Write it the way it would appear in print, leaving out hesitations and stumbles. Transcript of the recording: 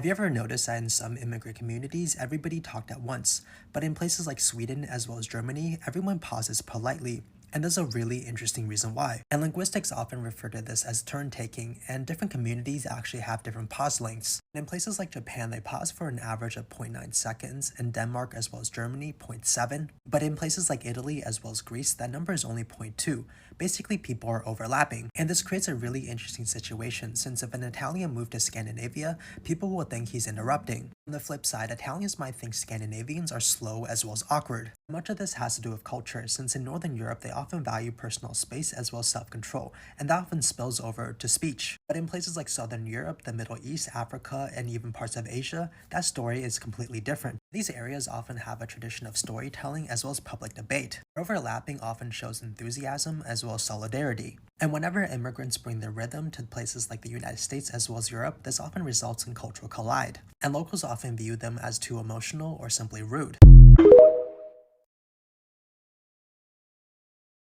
Have you ever noticed that in some immigrant communities, everybody talked at once, but in places like Sweden as well as Germany, everyone pauses politely? And there's a really interesting reason why. And linguistics often refer to this as turn taking, and different communities actually have different pause lengths. In places like Japan, they pause for an average of zero point 0.9 seconds, in Denmark as well as Germany, zero point 0.7. But in places like Italy as well as Greece, that number is only zero point 0.2. Basically, people are overlapping. And this creates a really interesting situation, since if an Italian moved to Scandinavia, people will think he's interrupting. On the flip side, Italians might think Scandinavians are slow as well as awkward. Much of this has to do with culture, since in Northern Europe they often value personal space as well as self-control, and that often spills over to speech. But in places like Southern Europe, the Middle East, Africa, and even parts of Asia, that story is completely different. These areas often have a tradition of storytelling as well as public debate. Overlapping often shows enthusiasm as well as solidarity. And whenever immigrants bring their rhythm to places like the United States as well as Europe, this often results in cultural collide. And locals often view them as too emotional or simply rude.